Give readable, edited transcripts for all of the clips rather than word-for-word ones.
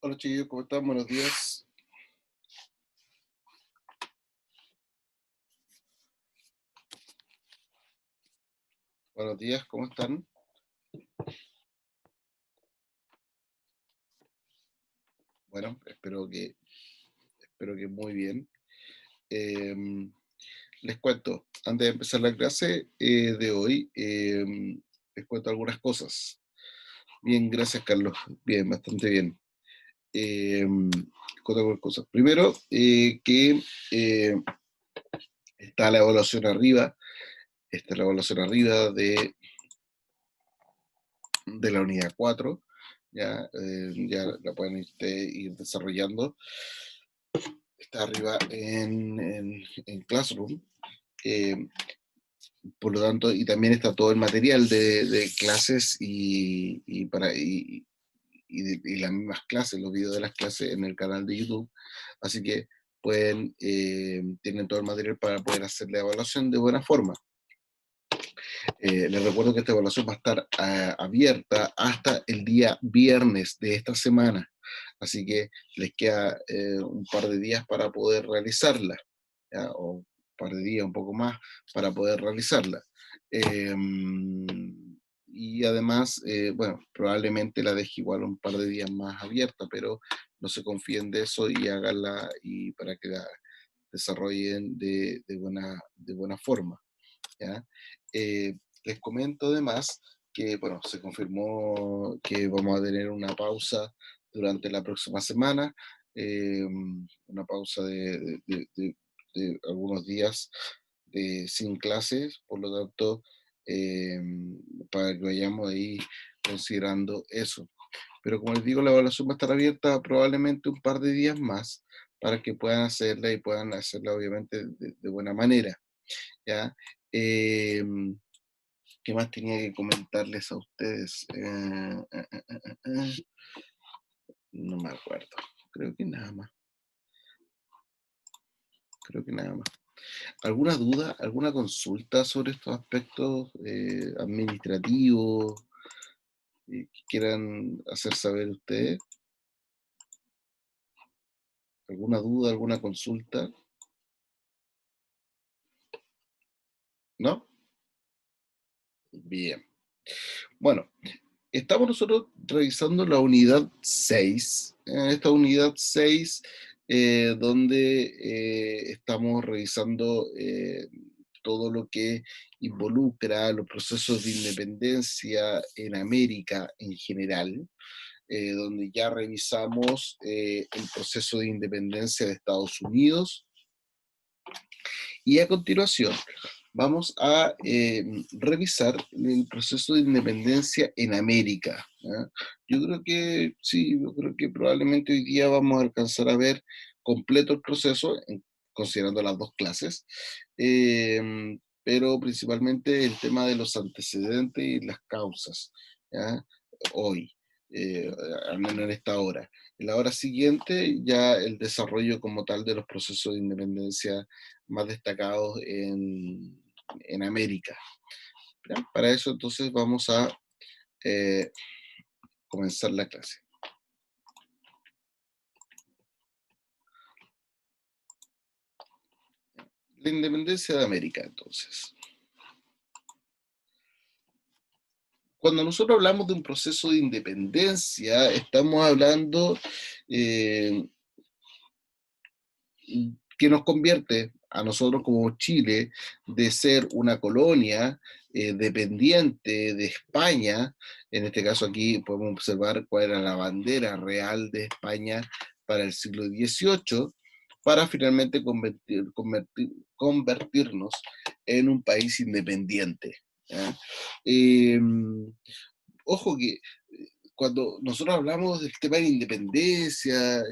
Hola chiquillos, ¿cómo están? Buenos días. Buenos días, ¿cómo están? Bueno, espero que muy bien. Em, Les cuento, antes de empezar la clase de hoy, les cuento algunas cosas. Bien, gracias Carlos. Bien, bastante bien. Em, Cuento algunas cosas. Primero, que eh, está la evaluación arriba, está la evaluación arriba de la unidad 4. Ya la pueden ir desarrollando. Está arriba en Classroom. eh, por lo tanto, y también está todo el material de clases y las mismas clases, los videos de las clases en el canal de YouTube. Así que tienen todo el material para poder hacer la evaluación de buena forma. Les recuerdo que esta evaluación va a estar abierta hasta el día viernes de esta semana. Así que les queda un par de días para poder realizarla, ¿ya? O un par de días, un poco más, para poder realizarla. Eh, y además, bueno, probablemente la deje igual un par de días más abierta, pero no se confíen de eso y háganla y para que la desarrollen de buena forma. ¿Ya? Les comento además que, bueno, se confirmó que vamos a tener una pausa durante la próxima semana, una pausa de algunos días sin clases, por lo tanto, eh, para que vayamos ahí considerando eso. Pero como les digo, la evaluación va a estar abierta probablemente un par de días más para que puedan hacerla y puedan hacerla obviamente de buena manera. ¿Ya? Em, ¿Qué más tenía que comentarles a ustedes? No me acuerdo. Creo que nada más. Creo que nada más. ¿Alguna duda, alguna consulta sobre estos aspectos administrativos que quieran hacer saber ustedes? ¿Alguna duda, alguna consulta? ¿No? Bien. Bueno, estamos nosotros revisando la unidad 6. En esta unidad 6, donde estamos revisando todo lo que involucra los procesos de independencia en América en general, donde ya revisamos el proceso de independencia de Estados Unidos y a continuación vamos a revisar el proceso de independencia en América. ¿Ya? Yo creo que sí, yo creo que probablemente hoy día vamos a alcanzar a ver completo el proceso, considerando las dos clases, pero principalmente el tema de los antecedentes y las causas, ¿ya? Hoy, eh, al menos en esta hora. En la hora siguiente, ya el desarrollo como tal de los procesos de independencia más destacados en América. ¿Ya? Para eso entonces vamos a eh, comenzar la clase. La independencia de América, entonces. Cuando nosotros hablamos de un proceso de independencia, estamos hablando eh, que nos convierte a nosotros como Chile de ser una colonia dependiente de España. En este caso aquí podemos observar cuál era la bandera real de España para el siglo XVIII, para finalmente convertirnos en un país independiente. ¿Ya? Eh, Ojo que cuando nosotros hablamos del tema de independencia,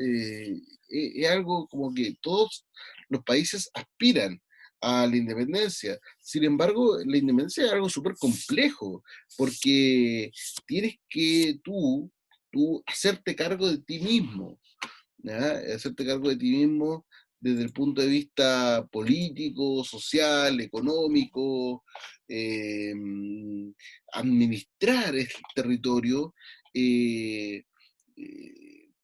es algo como que todos los países aspiran a la independencia. Sin embargo, la independencia es algo súper complejo, porque tienes que tú hacerte cargo de ti mismo, ¿ya? Hacerte cargo de ti mismo desde el punto de vista político, social, económico, eh, administrar el territorio, eh,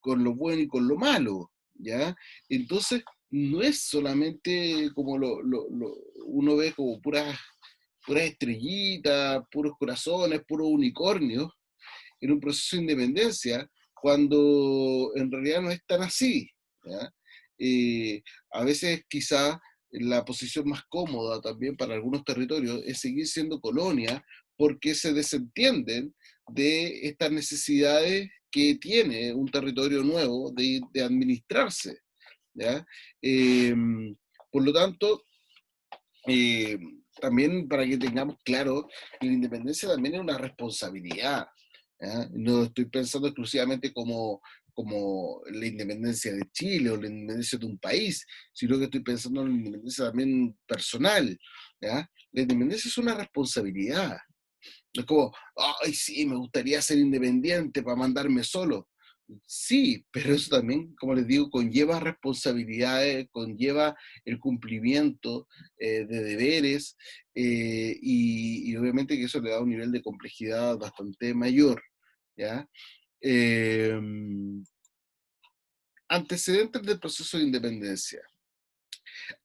con lo bueno y con lo malo, ¿ya? Entonces, no es solamente como uno ve como puras estrellitas, puros corazones, puros unicornios, en un proceso de independencia, cuando en realidad no es tan así, ¿ya? Eh, a veces quizá la posición más cómoda también para algunos territorios es seguir siendo colonia porque se desentienden de estas necesidades que tiene un territorio nuevo de administrarse, ¿ya? Eh, por lo tanto, eh, también para que tengamos claro, la independencia también es una responsabilidad. ¿Ya? No estoy pensando exclusivamente como la independencia de Chile o la independencia de un país, sino que estoy pensando en la independencia también personal. ¿Ya? La independencia es una responsabilidad. No es como, ay, sí, me gustaría ser independiente para mandarme solo. Sí, pero eso también, como les digo, conlleva responsabilidades, conlleva el cumplimiento de deberes y obviamente que eso le da un nivel de complejidad bastante mayor, ¿ya? Eh, Antecedentes del proceso de independencia.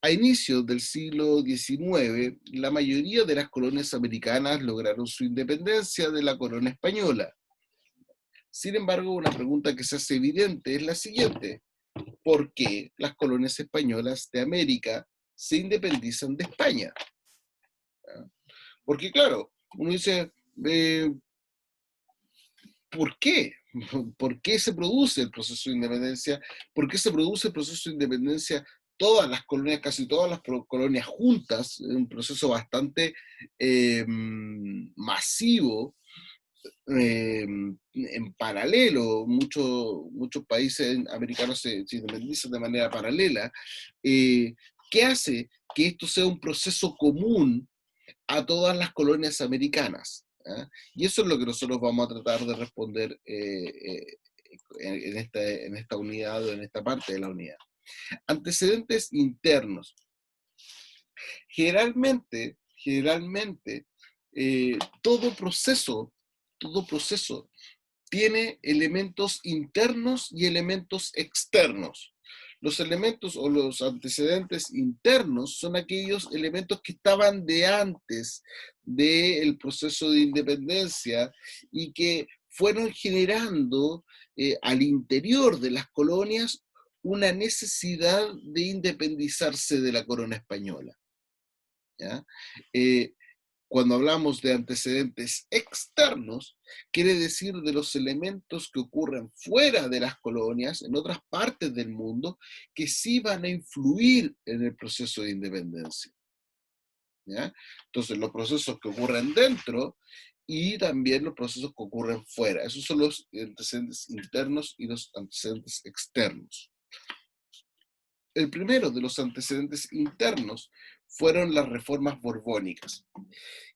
A inicios del siglo XIX, la mayoría de las colonias americanas lograron su independencia de la corona española. Sin embargo, una pregunta que se hace evidente es la siguiente: ¿por qué las colonias españolas de América se independizan de España? ¿Ya? Porque claro, uno dice, eh, ¿por qué? ¿Por qué se produce el proceso de independencia? ¿Por qué se produce el proceso de independencia? Todas las colonias, casi todas las colonias juntas, un proceso bastante masivo, en paralelo, muchos países americanos se independizan de manera paralela. eh, ¿Qué hace que esto sea un proceso común a todas las colonias americanas? ¿Ah? Y eso es lo que nosotros vamos a tratar de responder en esta unidad o en esta parte de la unidad. Antecedentes internos. Generalmente, eh, todo proceso, todo proceso tiene elementos internos y elementos externos. Los elementos o los antecedentes internos son aquellos elementos que estaban de antes del proceso de independencia y que fueron generando al interior de las colonias una necesidad de independizarse de la corona española, ¿ya? Eh, Cuando hablamos de antecedentes externos, quiere decir de los elementos que ocurren fuera de las colonias, en otras partes del mundo, que sí van a influir en el proceso de independencia, ¿ya? Entonces, los procesos que ocurren dentro y también los procesos que ocurren fuera. Esos son los antecedentes internos y los antecedentes externos. El primero de los antecedentes internos fueron las reformas borbónicas.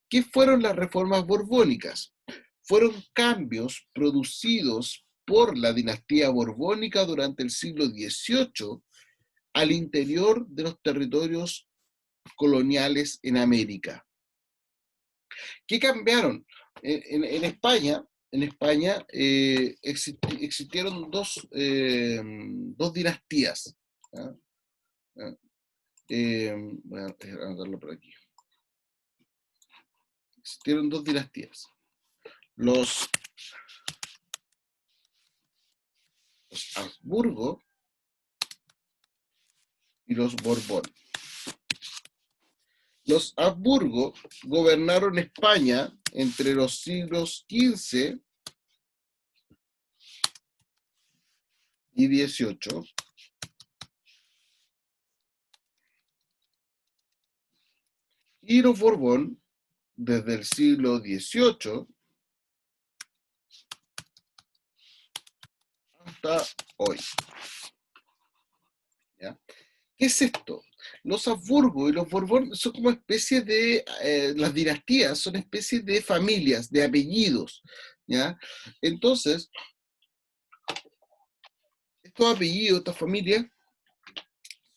¿Qué fueron las reformas borbónicas? Fueron cambios producidos por la dinastía borbónica durante el siglo XVIII al interior de los territorios coloniales en América. ¿Qué cambiaron? En España existieron dos dinastías. ¿Ah? Voy a anotarlo por aquí. Existieron dos dinastías. Los Habsburgo y los Borbón. Los Habsburgo gobernaron España entre los siglos XV y XVIII, y los Borbón desde el siglo XVIII hasta hoy. ¿Ya? ¿Qué es esto? Los Habsburgo y los Borbón son como especies de, las dinastías son especies de familias, de apellidos, ¿ya? Entonces, estos apellidos, estas familias,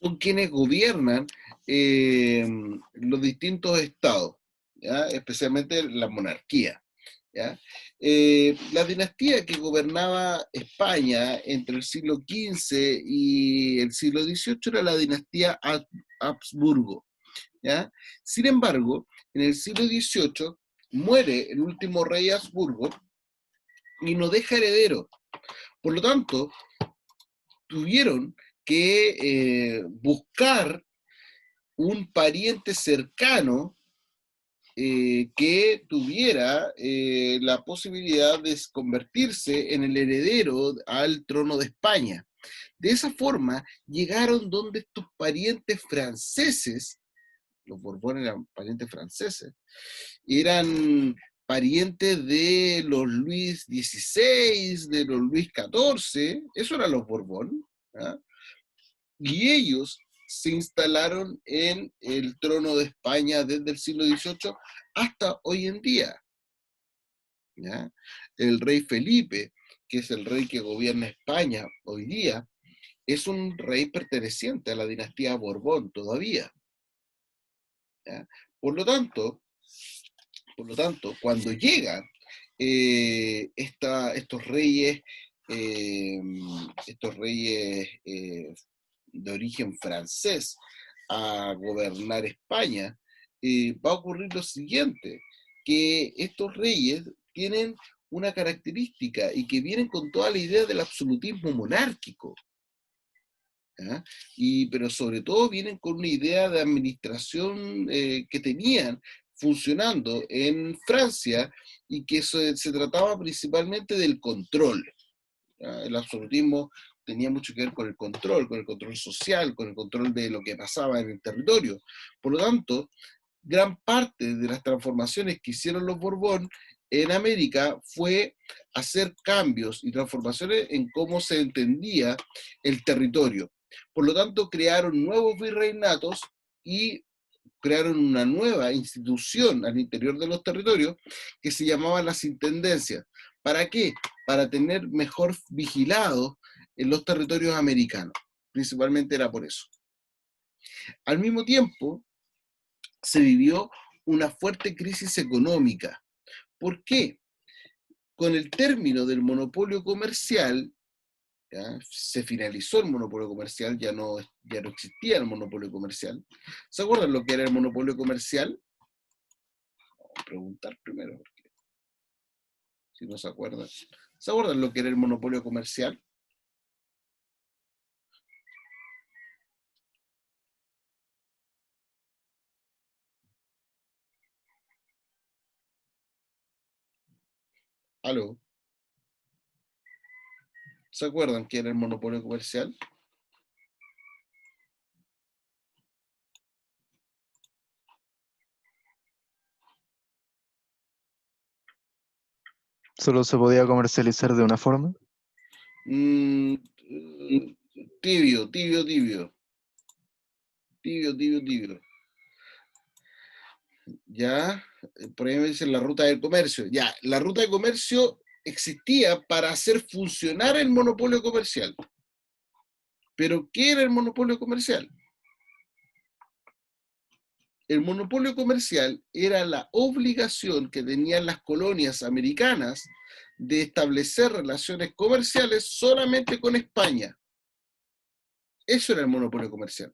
son quienes gobiernan los distintos estados, ¿ya? Especialmente la monarquía. ¿Ya? La dinastía que gobernaba España entre el siglo XV y el siglo XVIII era la dinastía Habsburgo. ¿Ya? Sin embargo, en el siglo XVIII muere el último rey Habsburgo y no deja heredero. Por lo tanto, tuvieron que buscar un pariente cercano que tuviera la posibilidad de convertirse en el heredero al trono de España. De esa forma llegaron donde estos parientes franceses, los Borbones eran parientes franceses, eran parientes de los Luis XVI, de los Luis XIV, eso eran los Borbón, ¿ah? Y ellos se instalaron en el trono de España desde el siglo XVIII hasta hoy en día. ¿Ya? El rey Felipe, que es el rey que gobierna España hoy día, es un rey perteneciente a la dinastía Borbón todavía. ¿Ya? Por lo tanto, cuando llegan estos reyes, de origen francés a gobernar España, va a ocurrir lo siguiente, que estos reyes tienen una característica y que vienen con toda la idea del absolutismo monárquico. ¿Ya? Pero sobre todo vienen con una idea de administración que tenían funcionando en Francia y que se trataba principalmente del control. ¿Ya? El absolutismo tenía mucho que ver con el control social, con el control de lo que pasaba en el territorio. Por lo tanto, gran parte de las transformaciones que hicieron los Borbón en América fue hacer cambios y transformaciones en cómo se entendía el territorio. Por lo tanto, crearon nuevos virreinatos y crearon una nueva institución al interior de los territorios que se llamaban las intendencias. ¿Para qué? Para tener mejor vigilados en los territorios americanos. Principalmente era por eso. Al mismo tiempo, se vivió una fuerte crisis económica. ¿Por qué? Con el término del monopolio comercial, ¿ya? Se finalizó el monopolio comercial, ya no existía el monopolio comercial. ¿Se acuerdan lo que era el monopolio comercial? Vamos a preguntar primero, porque si no se acuerdan. ¿Se acuerdan lo que era el monopolio comercial? ¿Aló? ¿Se acuerdan qué era el monopolio comercial? Solo se podía comercializar de una forma. Mm, tibio, tibio, tibio. Tibio, tibio, tibio. Ya, por ahí me dicen la ruta del comercio. Ya, la ruta de comercio existía para hacer funcionar el monopolio comercial. Pero, ¿qué era el monopolio comercial? El monopolio comercial era la obligación que tenían las colonias americanas de establecer relaciones comerciales solamente con España. Eso era el monopolio comercial.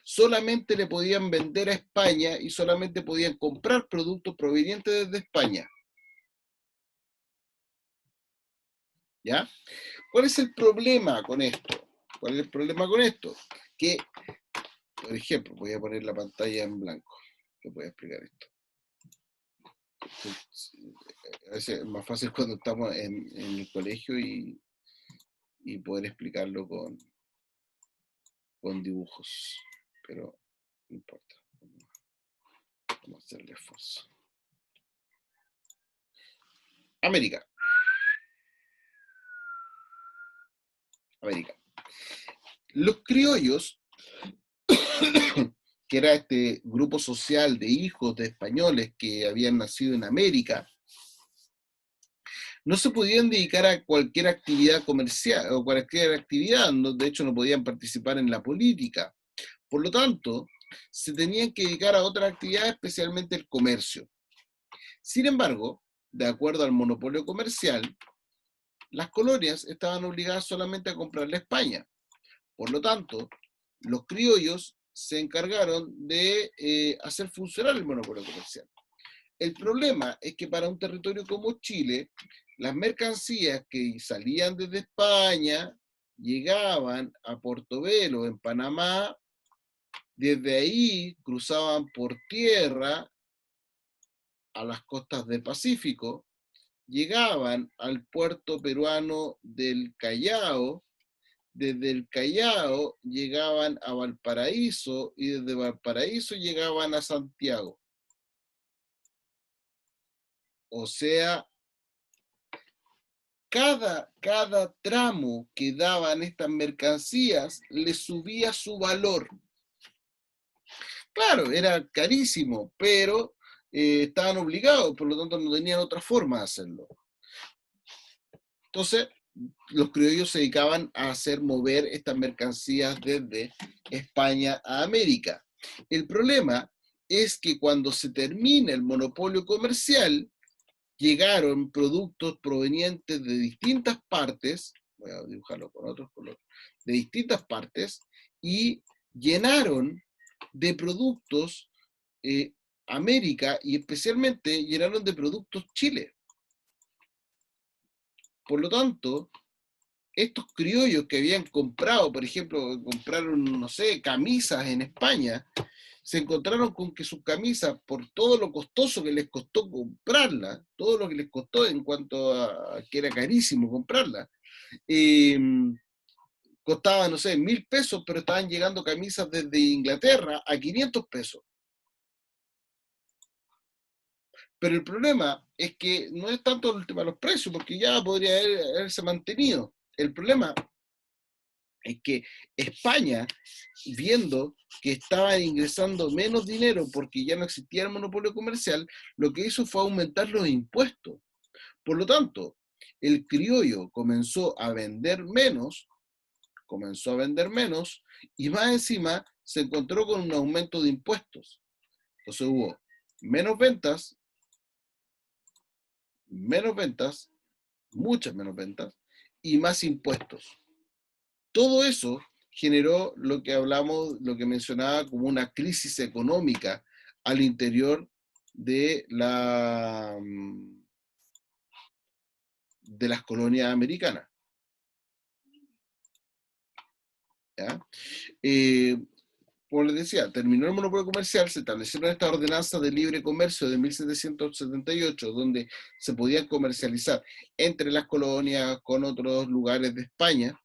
Solamente le podían vender a España y solamente podían comprar productos provenientes desde España. ¿Ya? ¿Cuál es el problema con esto? ¿Cuál es el problema con esto? Que, por ejemplo, voy a poner la pantalla en blanco. Que voy a explicar esto. A veces es más fácil cuando estamos en el colegio y poder explicarlo con dibujos. Pero no importa. Vamos a hacer el esfuerzo. América. América. Los criollos, que era este grupo social de hijos de españoles que habían nacido en América, no se podían dedicar a cualquier actividad comercial o cualquier actividad, de hecho no podían participar en la política. Por lo tanto, se tenían que dedicar a otra actividad, especialmente el comercio. Sin embargo, de acuerdo al monopolio comercial, las colonias estaban obligadas solamente a comprarle a España. Por lo tanto, los criollos se encargaron de hacer funcionar el monopolio comercial. El problema es que para un territorio como Chile, las mercancías que salían desde España llegaban a Portobelo, en Panamá, desde ahí cruzaban por tierra a las costas del Pacífico, llegaban al puerto peruano del Callao, desde el Callao llegaban a Valparaíso y desde Valparaíso llegaban a Santiago. O sea, cada tramo que daban estas mercancías le subía su valor. Claro, era carísimo, pero estaban obligados, por lo tanto no tenían otra forma de hacerlo. Entonces, los criollos se dedicaban a hacer mover estas mercancías desde España a América. El problema es que cuando se termina el monopolio comercial, llegaron productos provenientes de distintas partes, voy a dibujarlo con otros colores, de distintas partes, y llenaron de productos América, y especialmente llenaron de productos Chile. Por lo tanto, estos criollos que habían comprado, por ejemplo, compraron, no sé, camisas en España, se encontraron con que sus camisas, por todo lo costoso que les costó comprarlas, todo lo que les costó en cuanto a que era carísimo comprarlas, costaban, no sé, 1.000 pesos, pero estaban llegando camisas desde Inglaterra a 500 pesos. Pero el problema es que no es tanto el tema de los precios, porque ya podría haberse mantenido. El problema es que España, viendo que estaban ingresando menos dinero porque ya no existía el monopolio comercial, lo que hizo fue aumentar los impuestos. Por lo tanto, el criollo comenzó a vender menos, y más encima se encontró con un aumento de impuestos. Entonces hubo menos ventas, muchas menos ventas, y más impuestos. Todo eso generó lo que hablamos, lo que mencionaba como una crisis económica al interior de las colonias americanas. ¿Ya? Como les decía, terminó el monopolio comercial, se establecieron estas ordenanzas de libre comercio de 1778, donde se podían comercializar entre las colonias con otros lugares de España.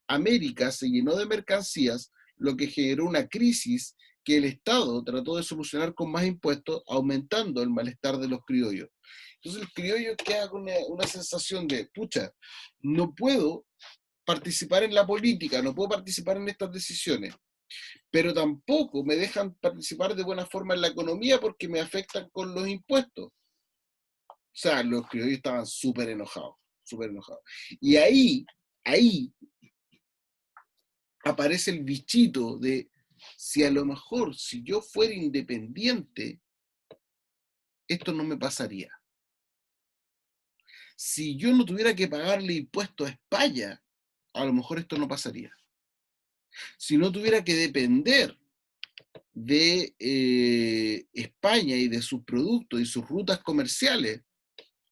América se llenó de mercancías, lo que generó una crisis que el Estado trató de solucionar con más impuestos, aumentando el malestar de los criollos. Entonces el criollo queda con una sensación de, pucha, no puedo participar en la política, no puedo participar en estas decisiones, pero tampoco me dejan participar de buena forma en la economía porque me afectan con los impuestos. O sea, los criollos estaban súper enojados, súper enojados. Y ahí aparece el bichito de, si a lo mejor, si yo fuera independiente, esto no me pasaría. Si yo no tuviera que pagarle impuestos a España, a lo mejor esto no pasaría. Si no tuviera que depender de España y de sus productos y sus rutas comerciales,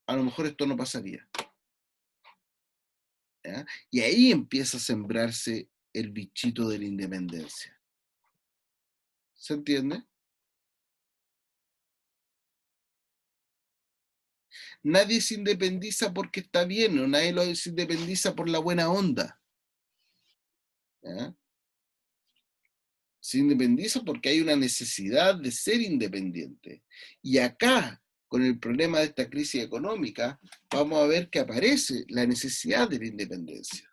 a lo mejor esto no pasaría. ¿Ya? Y ahí empieza a sembrarse el bichito de la independencia. ¿Se entiende? Nadie se independiza porque está bien, o nadie se independiza por la buena onda. ¿Ya? Se independiza porque hay una necesidad de ser independiente. Y acá, con el problema de esta crisis económica, vamos a ver que aparece la necesidad de la independencia.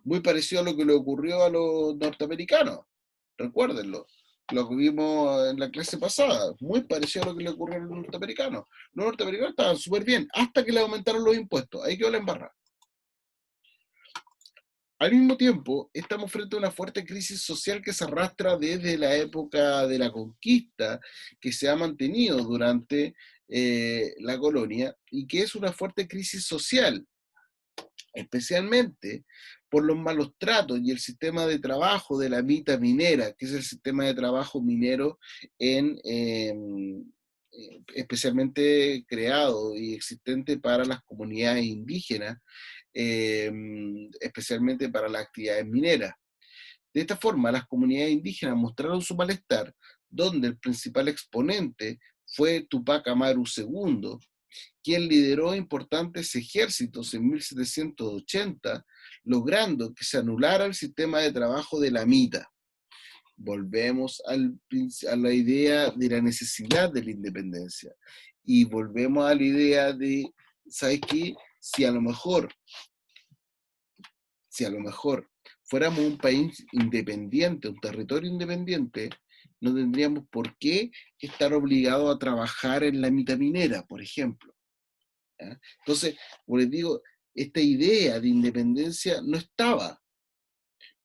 Muy parecido a lo que le ocurrió a los norteamericanos, recuérdenlo, lo que vimos en la clase pasada, muy parecido a lo que le ocurrió a los norteamericanos. Los norteamericanos estaban súper bien, hasta que le aumentaron los impuestos, ahí quedó la embarrada. Al mismo tiempo, estamos frente a una fuerte crisis social que se arrastra desde la época de la conquista, que se ha mantenido durante la colonia, y que es una fuerte crisis social, especialmente por los malos tratos y el sistema de trabajo de la mita minera, que es el sistema de trabajo minero especialmente creado y existente para las comunidades indígenas, especialmente para las actividades mineras. De esta forma, las comunidades indígenas mostraron su malestar, donde el principal exponente fue Tupac Amaru II, quien lideró importantes ejércitos en 1780, logrando que se anulara el sistema de trabajo de la mita. Volvemos a la idea de la necesidad de la independencia. Y volvemos a la idea de, ¿sabes qué? Si a lo mejor fuéramos un país independiente, un territorio independiente, no tendríamos por qué estar obligados a trabajar en la mita minera, por ejemplo. ¿Ya? Entonces, como les digo, esta idea de independencia no estaba,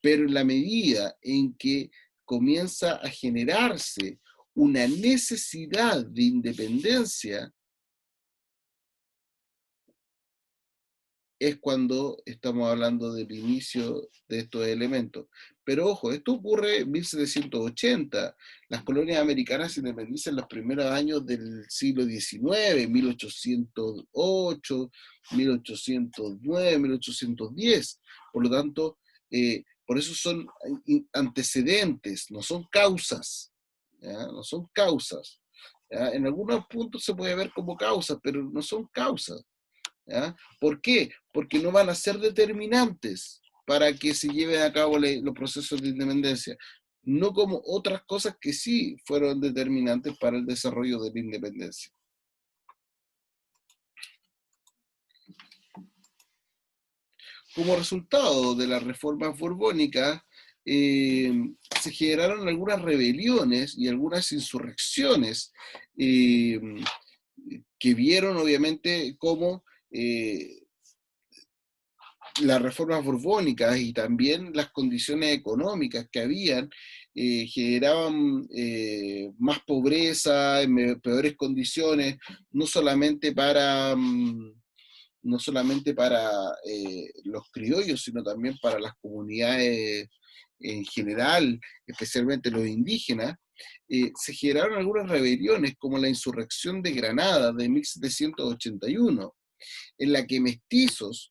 pero en la medida en que comienza a generarse una necesidad de independencia, es cuando estamos hablando del inicio de estos elementos. Pero ojo, esto ocurre en 1780. Las colonias americanas se independizan en los primeros años del siglo XIX, 1808, 1809, 1810. Por lo tanto, por eso son antecedentes, no son causas. ¿Ya? No son causas. ¿Ya? En algunos puntos se puede ver como causas, pero no son causas. ¿Ya? ¿Por qué? Porque no van a ser determinantes para que se lleven a cabo los procesos de independencia, no como otras cosas que sí fueron determinantes para el desarrollo de la independencia. Como resultado de las reformas borbónicas, se generaron algunas rebeliones y algunas insurrecciones que vieron obviamente cómo las reformas borbónicas y también las condiciones económicas que habían generaban más pobreza, peores condiciones, no solamente para, no solamente para los criollos, sino también para las comunidades en general, especialmente los indígenas. Se generaron algunas rebeliones como la insurrección de Granada de 1781, en la que mestizos,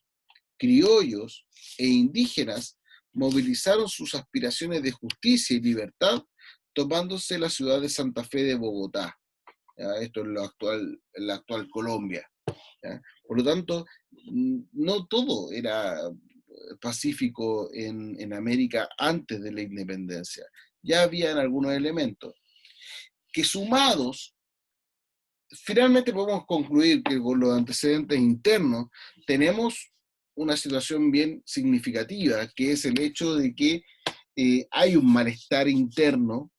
criollos e indígenas movilizaron sus aspiraciones de justicia y libertad tomándose la ciudad de Santa Fe de Bogotá. ¿Ya? Esto es la actual Colombia. ¿Ya? Por lo tanto, no todo era pacífico en América antes de la independencia. Ya habían algunos elementos que sumados, finalmente podemos concluir que con los antecedentes internos tenemos una situación bien significativa, que es el hecho de que hay un malestar interno,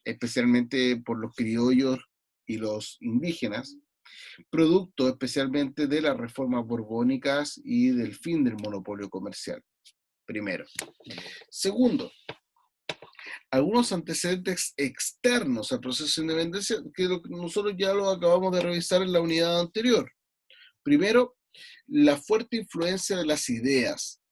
especialmente por los criollos y los indígenas, producto especialmente de las reformas borbónicas y del fin del monopolio comercial, primero. Segundo, algunos antecedentes externos al proceso de independencia que nosotros ya lo acabamos de revisar en la unidad anterior. Primero, la fuerte influencia de las ideas.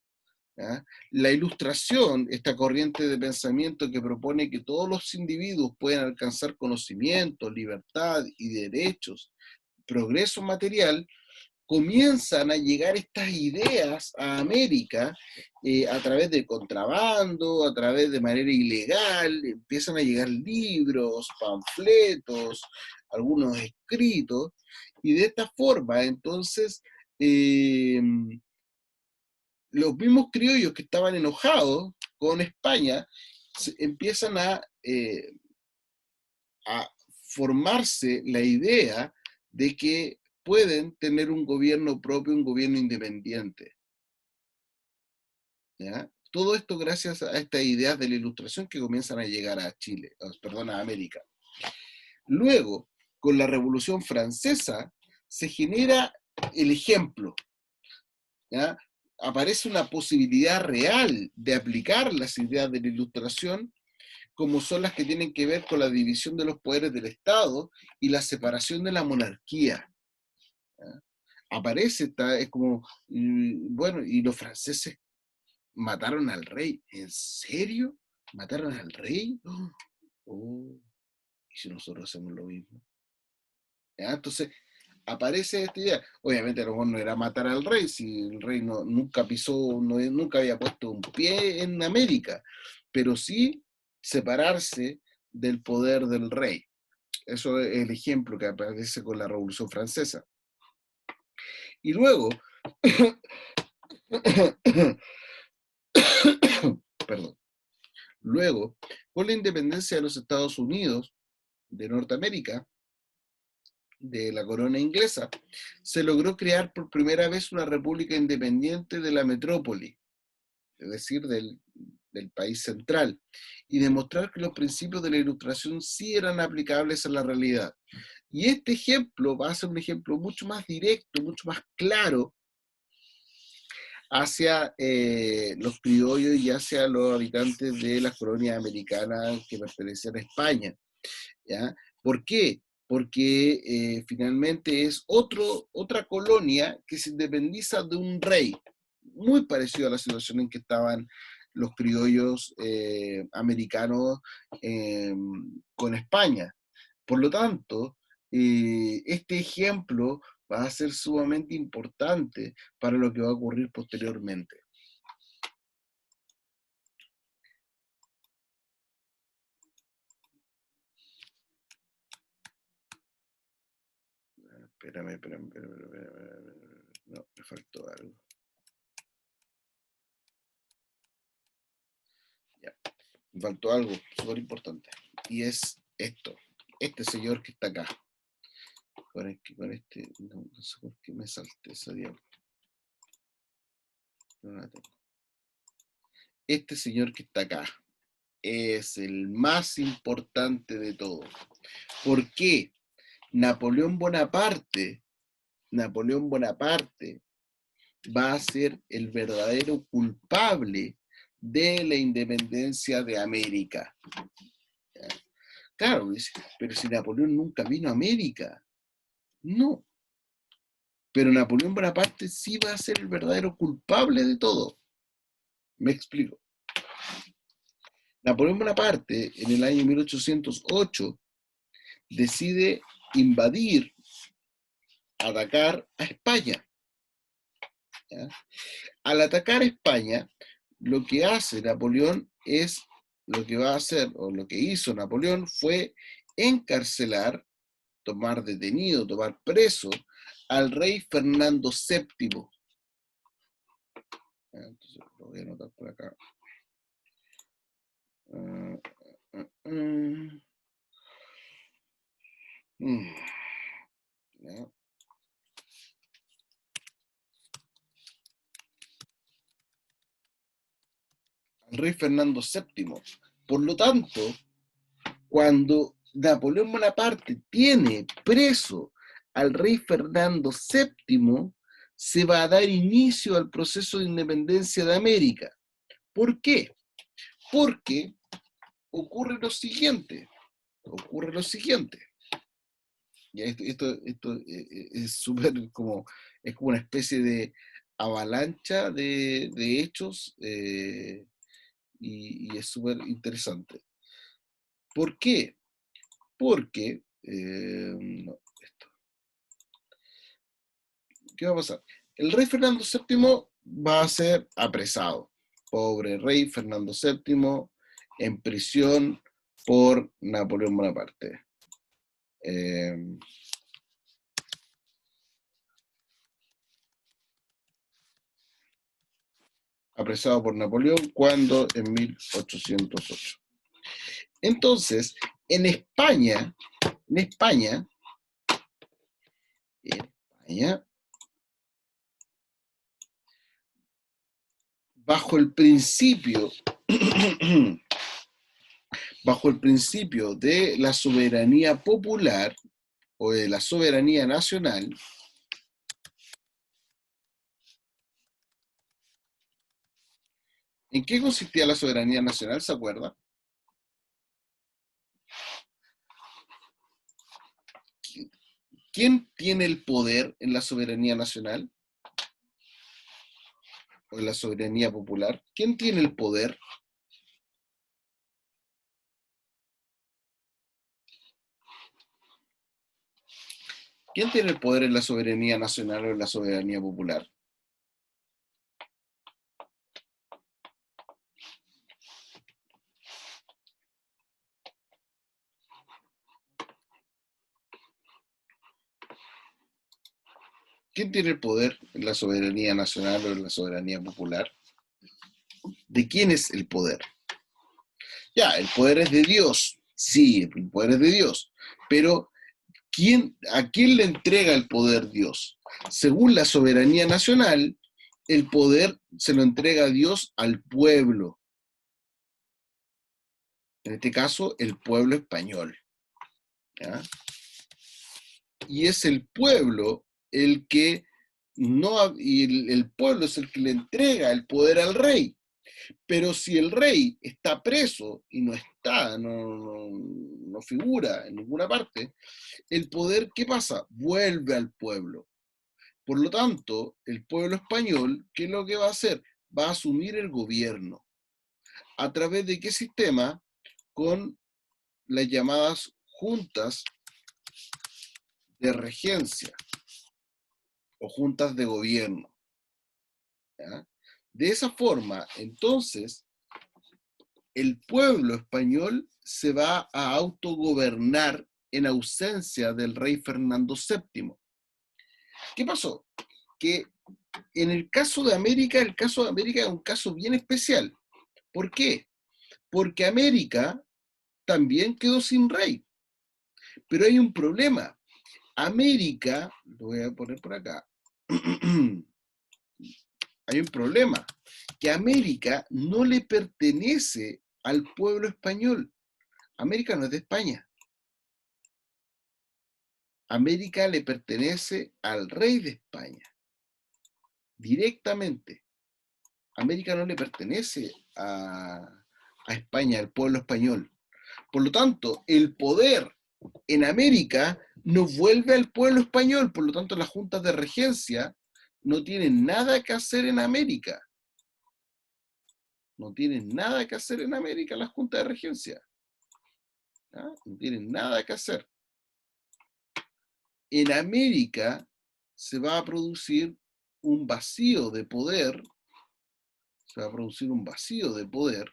¿Ya? La ilustración, esta corriente de pensamiento que propone que todos los individuos pueden alcanzar conocimiento, libertad y derechos, progreso material, comienzan a llegar estas ideas a América a través de contrabando, a través de manera ilegal, empiezan a llegar libros, panfletos, algunos escritos, y de esta forma entonces los mismos criollos que estaban enojados con España empiezan a formarse la idea de que pueden tener un gobierno propio, un gobierno independiente. ¿Ya? Todo esto gracias a estas ideas de la Ilustración que comienzan a llegar a Chile, perdón, a América. Luego, con la Revolución Francesa, se genera el ejemplo. ¿Ya? aparece una posibilidad real de aplicar las ideas de la Ilustración, como son las que tienen que ver con la división de los poderes del Estado y la separación de la monarquía. Aparece, es como, bueno, y los franceses mataron al rey. ¿En serio? ¿Mataron al rey? Oh, ¿y si nosotros hacemos lo mismo? ¿Ya? Entonces, aparece esta idea. Obviamente a lo mejor no era matar al rey, si el rey nunca pisó, nunca había puesto un pie en América, pero sí separarse del poder del rey. Eso es el ejemplo que aparece con la Revolución Francesa. Y luego, perdón, luego, con la independencia de los Estados Unidos, de Norteamérica, de la corona inglesa, se logró crear por primera vez una república independiente de la metrópoli, es decir, del país central, y demostrar que los principios de la Ilustración sí eran aplicables a la realidad. Y este ejemplo va a ser un ejemplo mucho más directo, mucho más claro hacia los criollos y hacia los habitantes de las colonias americanas que pertenecían a España. ¿Ya? ¿Por qué? Porque finalmente es otra colonia que se independiza de un rey, muy parecido a la situación en que estaban los criollos americanos con España. Por lo tanto, este ejemplo va a ser sumamente importante para lo que va a ocurrir posteriormente. Espérame. No, me faltó algo. Ya. Me faltó algo súper importante. Y es esto. Este señor que está acá. Con este no sé por qué me salté esa diablo. No la tengo. Este señor que está acá es el más importante de todos. ¿Por qué? Napoleón Bonaparte va a ser el verdadero culpable de la independencia de América. Claro, dice, pero si Napoleón nunca vino a América. No. Pero Napoleón Bonaparte sí va a ser el verdadero culpable de todo. Me explico. Napoleón Bonaparte, en el año 1808, decide invadir, atacar a España. ¿Ya? Al atacar a España, lo que hace Napoleón es, lo que va a hacer, o lo que hizo Napoleón fue encarcelar, tomar detenido, tomar preso al rey Fernando VII. Entonces lo voy a anotar por acá. ¿Ya? Al rey Fernando VII. Por lo tanto, cuando Napoleón Bonaparte tiene preso al rey Fernando VII, se va a dar inicio al proceso de independencia de América. ¿Por qué? Porque ocurre lo siguiente. Ya esto es súper como, es como una especie de avalancha de hechos y es súper interesante. ¿Por qué? Porque, no, ¿qué va a pasar? El rey Fernando VII va a ser apresado. Pobre rey Fernando VII en prisión por Napoleón Bonaparte. Apresado por Napoleón cuando en 1808. Entonces, en España, bajo el principio de la soberanía popular o de la soberanía nacional, ¿En qué consistía la soberanía nacional? ¿Se acuerda? ¿Quién tiene el poder en la soberanía nacional o en la soberanía popular? ¿Quién tiene el poder? ¿Quién tiene el poder en la soberanía nacional o en la soberanía popular? ¿Quién tiene el poder en la soberanía nacional o en la soberanía popular? ¿De quién es el poder? Ya, el poder es de Dios. Sí, el poder es de Dios. Pero ¿a quién le entrega el poder Dios? Según la soberanía nacional, el poder se lo entrega a Dios al pueblo. En este caso, el pueblo español. ¿Ya? Y es el pueblo el que no, y el pueblo es el que le entrega el poder al rey. Pero si el rey está preso y no está, no figura en ninguna parte, el poder, ¿qué pasa? Vuelve al pueblo. Por lo tanto, el pueblo español, ¿qué es lo que va a hacer? Va a asumir el gobierno. ¿A través de qué sistema? Con las llamadas juntas de regencia o juntas de gobierno. ¿Ya? De esa forma, entonces, el pueblo español se va a autogobernar en ausencia del rey Fernando VII. ¿Qué pasó? Que en el caso de América, el caso de América es un caso bien especial. ¿Por qué? Porque América también quedó sin rey. Pero hay un problema. América, lo voy a poner por acá, hay un problema, que América no le pertenece al pueblo español. América no es de España. América le pertenece al rey de España, directamente. América no le pertenece a España, al pueblo español. Por lo tanto, el poder en América no vuelve al pueblo español, por lo tanto las juntas de regencia no tienen nada que hacer en América. No tienen nada que hacer en América las juntas de regencia. ¿Ah? No tienen nada que hacer. En América se va a producir un vacío de poder, se va a producir un vacío de poder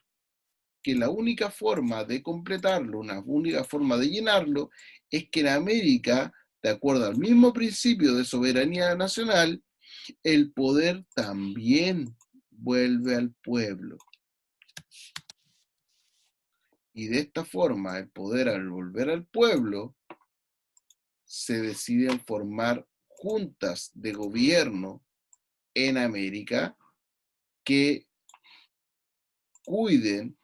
que la única forma de completarlo, una única forma de llenarlo, es que en América, de acuerdo al mismo principio de soberanía nacional, el poder también vuelve al pueblo. Y de esta forma, el poder al volver al pueblo, se deciden formar juntas de gobierno en América que cuiden,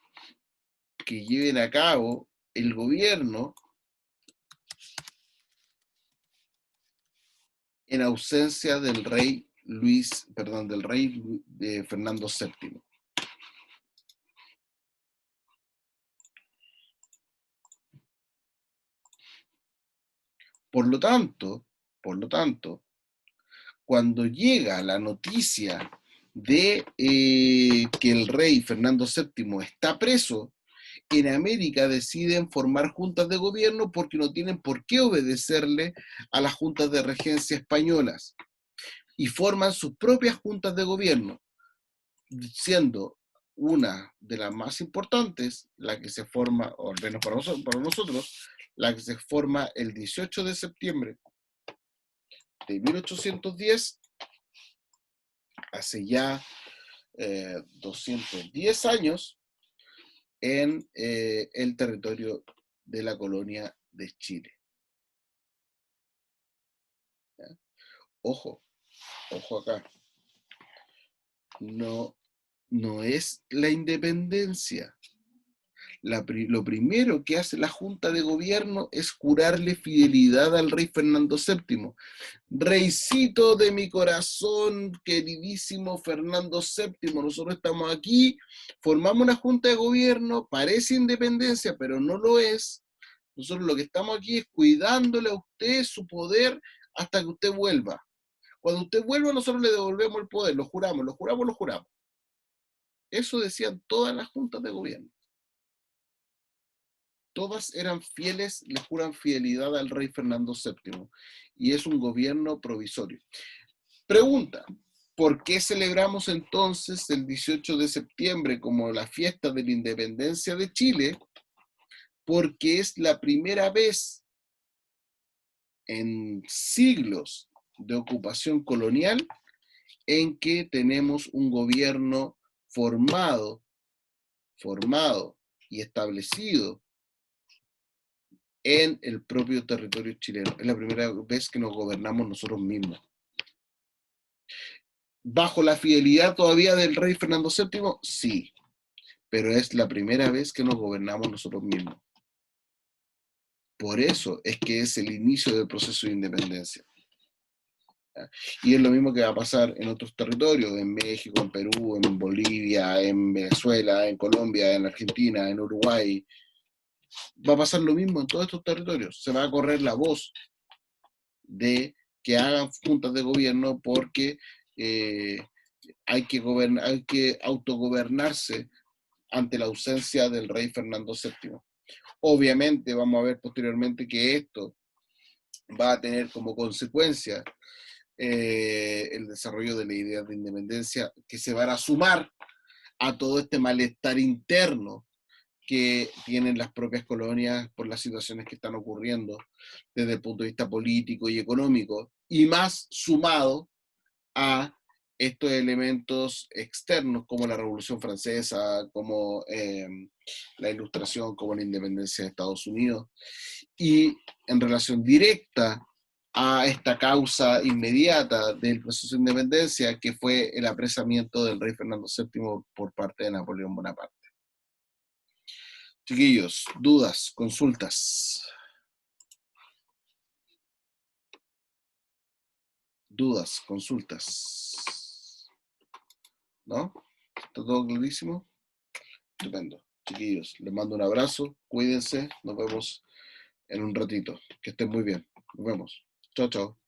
que lleven a cabo el gobierno en ausencia del rey Fernando VII. Por lo tanto, cuando llega la noticia de que el rey Fernando VII está preso, en América deciden formar juntas de gobierno porque no tienen por qué obedecerle a las juntas de regencia españolas y forman sus propias juntas de gobierno, siendo una de las más importantes, la que se forma, o al menos para nosotros, la que se forma el 18 de septiembre de 1810, hace ya 210 años, en el territorio de la colonia de Chile. ¿Ya? Ojo, ojo acá. No, no es la independencia. lo primero que hace la Junta de Gobierno es jurarle fidelidad al rey Fernando VII. Reycito de mi corazón, queridísimo Fernando VII, nosotros estamos aquí, formamos una Junta de Gobierno, parece independencia, pero no lo es. Nosotros lo que estamos aquí es cuidándole a usted su poder hasta que usted vuelva. Cuando usted vuelva, nosotros le devolvemos el poder, lo juramos, lo juramos, lo juramos. Eso decían todas las juntas de gobierno. Todas eran fieles, le juran fidelidad al rey Fernando VII. Y es un gobierno provisorio. Pregunta, ¿por qué celebramos entonces el 18 de septiembre como la fiesta de la independencia de Chile? Porque es la primera vez en siglos de ocupación colonial en que tenemos un gobierno formado y establecido en el propio territorio chileno. Es la primera vez que nos gobernamos nosotros mismos. ¿Bajo la fidelidad todavía del rey Fernando VII? Sí, pero es la primera vez que nos gobernamos nosotros mismos. Por eso es que es el inicio del proceso de independencia. Y es lo mismo que va a pasar en otros territorios, en México, en Perú, en Bolivia, en Venezuela, en Colombia, en Argentina, en Uruguay. Va a pasar lo mismo en todos estos territorios. Se va a correr la voz de que hagan juntas de gobierno porque hay que autogobernarse ante la ausencia del rey Fernando VII. Obviamente vamos a ver posteriormente que esto va a tener como consecuencia el desarrollo de la idea de independencia que se van a sumar a todo este malestar interno que tienen las propias colonias por las situaciones que están ocurriendo desde el punto de vista político y económico, y más sumado a estos elementos externos como la Revolución Francesa, como la Ilustración, como la independencia de Estados Unidos, y en relación directa a esta causa inmediata del proceso de independencia, que fue el apresamiento del rey Fernando VII por parte de Napoleón Bonaparte. Chiquillos, dudas, consultas. Dudas, consultas. ¿No? ¿Está todo clarísimo? Estupendo. Chiquillos, les mando un abrazo, cuídense, nos vemos en un ratito. Que estén muy bien. Nos vemos. Chao, chao.